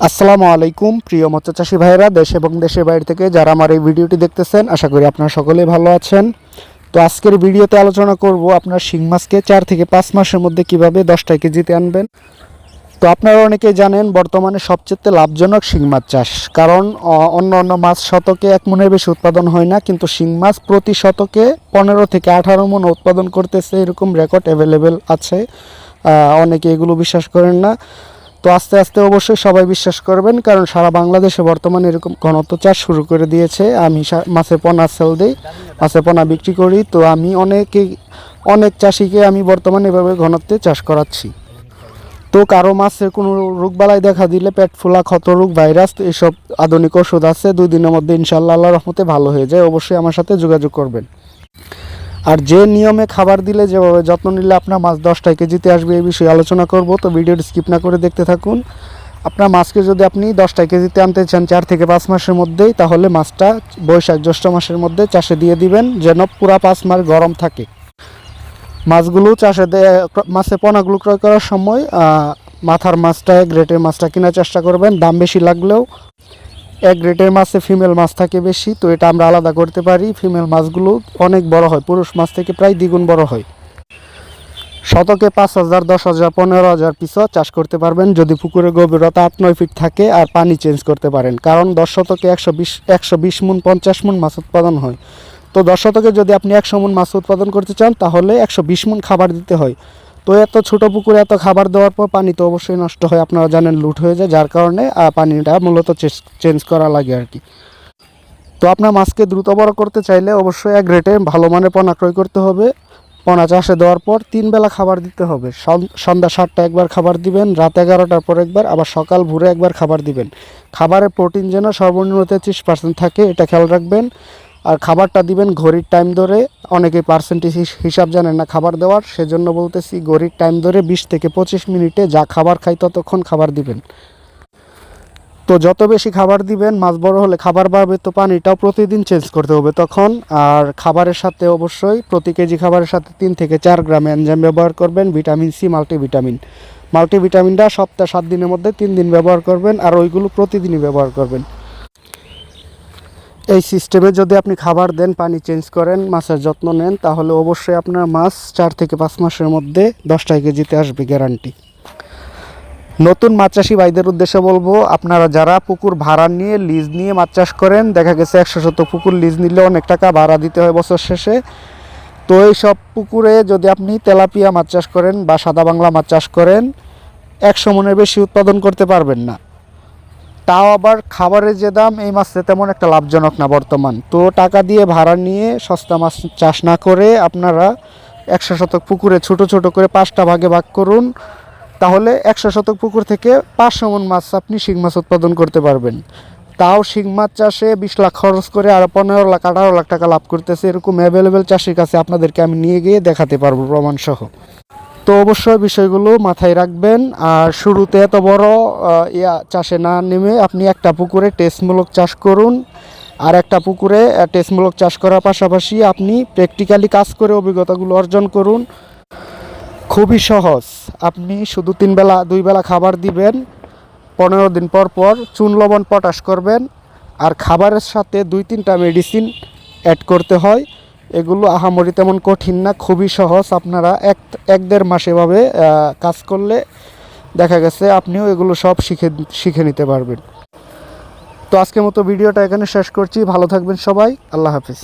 আসসালামু আলাইকুম প্রিয় মৎস্য চাষী ভাইরা, দেশ এবং দেশের বাইরে থেকে যারা আমার এই ভিডিওটি দেখতেছেন, আশা করি আপনারা সকলেই ভালো আছেন। তো আজকের ভিডিওতে আলোচনা করব আপনার শিং মাছকে 4 থেকে 5 মাসের মধ্যে কিভাবে 10টা কেজিতে আনবেন। তো আপনারা অনেকেই জানেন বর্তমানে সবচেয়ে লাভজনক শিং মাছ চাষ, কারণ অন্য মাছ শতকে 1 মনের বেশি উৎপাদন হয় না, কিন্তু শিং মাছ প্রতি শতকে 15 থেকে 18 মন উৎপাদন করতেছে, এরকম রেকর্ড অ্যাভেলেবেল আছে। অনেকে এগুলো বিশ্বাস করেন না, তো আস্তে আস্তে অবশ্যই সবাই বিশ্বাস করবেন, কারণ সারা বাংলাদেশে বর্তমানে এরকম ঘনত্ব চাষ শুরু করে দিয়েছে। আমি মাছের পোনা সেল দিই, মাছের পোনা বিক্রি করি, তো আমি অনেক চাষিকে আমি বর্তমানে এভাবে ঘনত্বে চাষ করাচ্ছি। তো কারো মাছের কোনো রোগবালাই দেখা দিলে পেট ফোলা, ক্ষত রোগ, ভাইরাস, এসব আধুনিক ওষুধ আছে, 2 দিনের মধ্যে ইনশাআল্লাহ আল্লাহর রহমতে ভালো হয়ে যায়। অবশ্যই আমার সাথে যোগাযোগ করবেন। আর যে নিয়মে খাবার দিলে, যেভাবে যত্ন নিলে আপনার মাছ 10টা কেজিতে আসবে, এই বিষয়ে আলোচনা করব। তো ভিডিওটি স্কিপ না করে দেখতে থাকুন। আপনার মাছকে যদি আপনি 10টা কেজিতে আনতে চান 4 থেকে 5 মাসের মধ্যেই, তাহলে মাছটা বৈশাখ জ্যৈষ্ঠ মাসের মধ্যে চাষে দিয়ে দিবেন, যেন পুরা 5 মাস গরম থাকে। মাছগুলো মাছের পোনাগুলো ক্রয় করার সময় মাথার মাছটা, গ্রেটের মাছটা কেনার চেষ্টা করবেন। দাম বেশি লাগলেও গ্রেটের মাছে ফিমেল মাছ থাকে বেশি, তো এটা আমরা আলাদা করতে পারি। ফিমেল মাছগুলো অনেক বড় হয়, পুরুষ মাছ থেকে প্রায় দ্বিগুণ বড় হয়। শতকে 5,000, 10,000, 15,000 পিসও চাষ করতে পারবেন, যদি পুকুরের গভীরতা 8-9 ফিট থাকে আর পানি চেঞ্জ করতে পারেন। কারণ 10 শতকে 120 মন, 50 মন মাছ উৎপাদন হয়। তো 10 শতকে যদি আপনি 100 মন মাছ উৎপাদন করতে চান, তাহলে 120 মন খাবার দিতে হয়। তো এত ছোট পুকুরে এত খাবার দেওয়ার পর পানি তো অবশ্যই নষ্ট হয়, আপনারা জানেন, লুট হয়ে যায়, যার কারণে পানিটা মূলত চেঞ্জ করা লাগে আর কি। তো আপনার মাছকে দ্রুত বড় করতে চাইলে অবশ্যই এক রেটে ভালো মানের পোনা ক্রয় করতে হবে। পোনা চাষে দেওয়ার পর 3 বেলা খাবার দিতে হবে। সন্ধ্যা 7টায় একবার খাবার দিবেন, রাত 11টার পর একবার, আবার সকাল ভোরে একবার খাবার দিবেন। খাবারের প্রোটিন যেন সর্বনিম্ন 33% থাকে, এটা খেয়াল রাখবেন। আর খাবারটা দিবেন ঘড়ির টাইম ধরে। অনেকে পার্সেন্টেজ হিসাব জানেন না খাবার দেওয়ার, সেজন্য বলতেছি ঘড়ির টাইম ধরে 20 থেকে 25 মিনিটে যা খাবার খাই ততক্ষণ খাবার দিবেন। তো যত বেশি খাবার দিবেন, মাছ বড় হলে খাবার বাড়বে, তো পানিটাও প্রতিদিন চেঞ্জ করতে হবে তখন। আর খাবারের সাথে অবশ্যই প্রতি কেজি খাবারের সাথে 3 থেকে 4 গ্রাম এনজাইম ব্যবহার করবেন, ভিটামিন সি, মাল্টিভিটামিনটা সপ্তাহে 7 দিনের মধ্যে 3 দিন ব্যবহার করবেন, আর ওইগুলো প্রতিদিনই ব্যবহার করবেন। এই সিস্টেমে যদি আপনি খাবার দেন, পানি চেঞ্জ করেন, মাছের যত্ন নেন, তাহলে অবশ্যই আপনার মাছ 4 থেকে 5 মাসের মধ্যে 10টা কেজিতে আসবে, গ্যারান্টি। নতুন মাছ চাষি ভাইদের উদ্দেশ্যে বলবো, আপনারা যারা পুকুর ভাড়া নিয়ে, লিজ নিয়ে মাছ চাষ করেন, দেখা গেছে 100 পুকুর লিজ নিলে অনেক টাকা ভাড়া দিতে হয় বছর শেষে। তো এই সব পুকুরে যদি আপনি তেলাপিয়া মাছ চাষ করেন বা সাদা বাংলা মাছ চাষ করেন, 100 মনের বেশি উৎপাদন করতে পারবেন না। তাও আবার খাবারের যে দাম, এই মাছে তেমন একটা লাভজনক না বর্তমান। তো টাকা দিয়ে ভাড়া নিয়ে সস্তা মাছ চাষ না করে আপনারা 100 পুকুরে ছোট ছোট করে 5টা ভাগে ভাগ করুন, তাহলে 100 পুকুর থেকে 500 মন মাছ আপনি শিং মাছ উৎপাদন করতে পারবেন। তাও শিং মাছ চাষে 20 লাখ খরচ করে আর 15 লাখ 18 লাখ টাকা লাভ করতেছে, এরকম অ্যাভেলেবেল চাষির কাছে আপনাদেরকে আমি নিয়ে গিয়ে দেখাতে পারবো প্রমাণ সহ। তো অবশ্যই বিষয়গুলো মাথায় রাখবেন। আর শুরুতে এত বড় চাষে না নেমে আপনি একটা পুকুরে টেস্টমূলক চাষ করুন, আর একটা পুকুরে টেস্টমূলক চাষ করার পাশাপাশি আপনি প্র্যাকটিক্যালি কাজ করে অভিজ্ঞতাগুলো অর্জন করুন। খুবই সহজ, আপনি শুধু 2 বেলা খাবার দিবেন, 15 দিন পর পর চুন, লবণ, পটাশ করবেন, আর খাবারের সাথে 2-3টা মেডিসিন অ্যাড করতে হয়। এগুলো আহামরি তেমন কঠিন না, খুবই সহজ। আপনারা 1-1.5 মাস এভাবে কাজ করলে দেখা গেছে আপনিও এগুলো সব শিখে নিতে পারবেন। তো আজকের মতো ভিডিওটা এখানে শেষ করছি। ভালো থাকবেন সবাই, আল্লাহ হাফিজ।